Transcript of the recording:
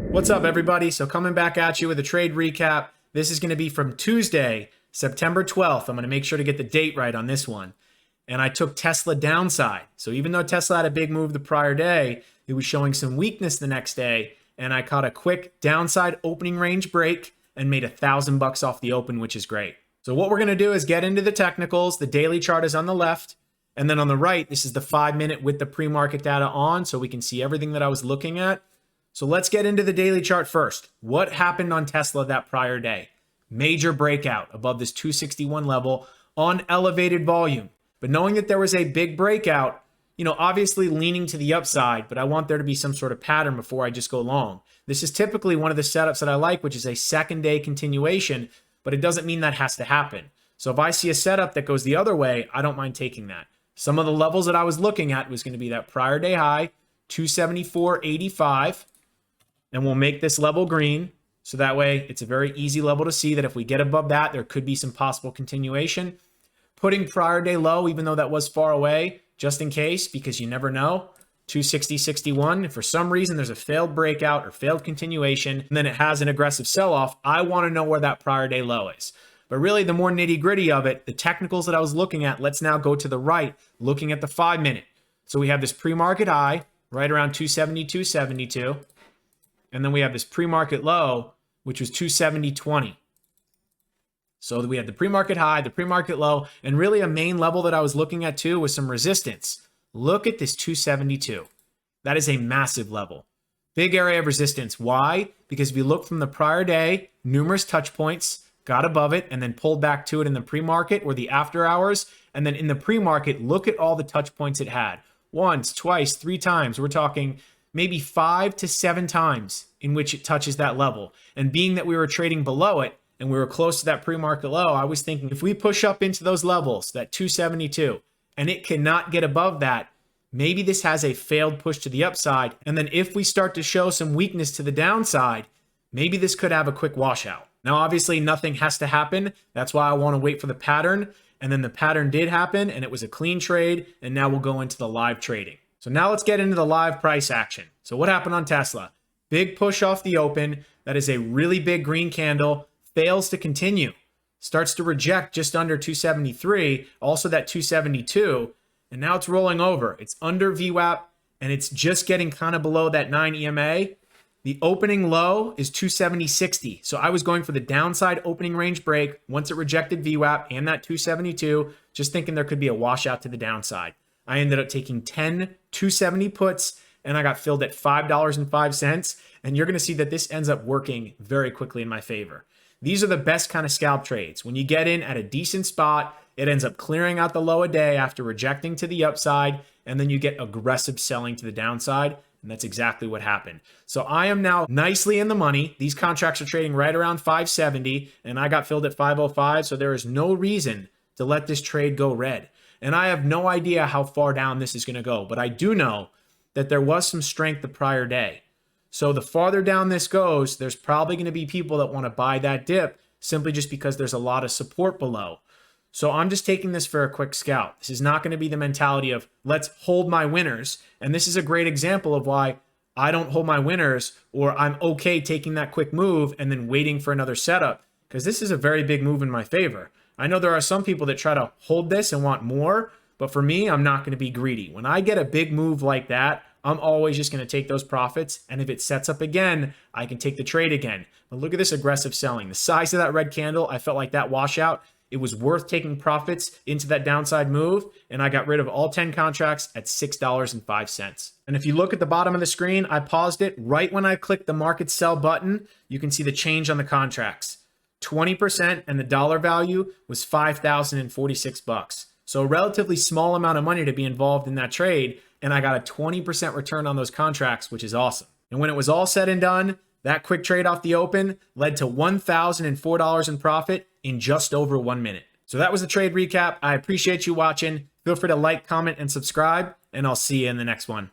What's up, everybody? So coming back at you with a trade recap. This is going to be from Tuesday, September 12th. I'm going to make sure to get the date right on this one. And I took Tesla downside. So even though Tesla had a big move the prior day, it was showing some weakness the next day. And I caught a quick downside opening range break and made $1,000 off the open, which is great. So what we're going to do is get into the technicals. The daily chart is on the left. And then on the right, this is the 5-minute with the pre-market data on, so we can see everything that I was looking at. So let's get into the daily chart first. What happened on Tesla that prior day? Major breakout above this 261 level on elevated volume. But knowing that there was a big breakout, obviously leaning to the upside, but I want there to be some sort of pattern before I just go long. This is typically one of the setups that I like, which is a second day continuation, but it doesn't mean that has to happen. So if I see a setup that goes the other way, I don't mind taking that. Some of the levels that I was looking at was going to be that prior day high, 274.85, and we'll make this level green. So that way it's a very easy level to see that if we get above that, there could be some possible continuation. Putting prior day low, even though that was far away, just in case, because you never know, 260.61. If for some reason there's a failed breakout or failed continuation, and then it has an aggressive sell-off, I want to know where that prior day low is. But really, the more nitty-gritty of it, the technicals that I was looking at, let's now go to the right, looking at the 5-minute. So we have this pre-market high right around 272.72. And then we have this pre-market low, which was 270.20. So we had the pre-market high, the pre-market low, and really a main level that I was looking at too was some resistance. Look at this 272. That is a massive level. Big area of resistance. Why? Because if you look from the prior day, numerous touch points, got above it, and then pulled back to it in the pre-market or the after hours. And then in the pre-market, look at all the touch points it had. Once, twice, 3 times. We're talking maybe 5 to 7 times in which it touches that level. And being that we were trading below it and we were close to that pre-market low, I was thinking if we push up into those levels, that 272, and it cannot get above that, maybe this has a failed push to the upside. And then if we start to show some weakness to the downside, maybe this could have a quick washout. Now, obviously, nothing has to happen. That's why I want to wait for the pattern. And then the pattern did happen, and it was a clean trade. And now we'll go into the live trading. So now let's get into the live price action. So what happened on Tesla? Big push off the open. That is a really big green candle. Fails to continue. Starts to reject just under 273. Also that 272. And now it's rolling over. It's under VWAP, and it's just getting kind of below that 9 EMA. The opening low is 270.60. So I was going for the downside opening range break once it rejected VWAP and that 272, just thinking there could be a washout to the downside. I ended up taking 10 270 puts, and I got filled at $5.05. And you're going to see that this ends up working very quickly in my favor. These are the best kind of scalp trades. When you get in at a decent spot, it ends up clearing out the low a day after rejecting to the upside, and then you get aggressive selling to the downside. And that's exactly what happened. So I am now nicely in the money. These contracts are trading right around 570, and I got filled at 505. So there is no reason to let this trade go red. And I have no idea how far down this is going to go, but I do know that there was some strength the prior day. So the farther down this goes, there's probably going to be people that want to buy that dip simply just because there's a lot of support below. So I'm just taking this for a quick scalp. This is not going to be the mentality of let's hold my winners. And this is a great example of why I don't hold my winners, or I'm okay taking that quick move and then waiting for another setup, because this is a very big move in my favor. I know there are some people that try to hold this and want more, but for me, I'm not going to be greedy. When I get a big move like that, I'm always just going to take those profits. And if it sets up again, I can take the trade again. But look at this aggressive selling. The size of that red candle, I felt like that washout. It was worth taking profits into that downside move, and I got rid of all 10 contracts at $6.05. And if you look at the bottom of the screen, I paused it right when I clicked the market sell button. You can see the change on the contracts. 20%, and the dollar value was $5,046. So a relatively small amount of money to be involved in that trade, and I got a 20% return on those contracts, which is awesome. And when it was all said and done, that quick trade off the open led to $1,004 in profit in just over 1 minute. So that was the trade recap. I appreciate you watching. Feel free to like, comment, and subscribe, and I'll see you in the next one.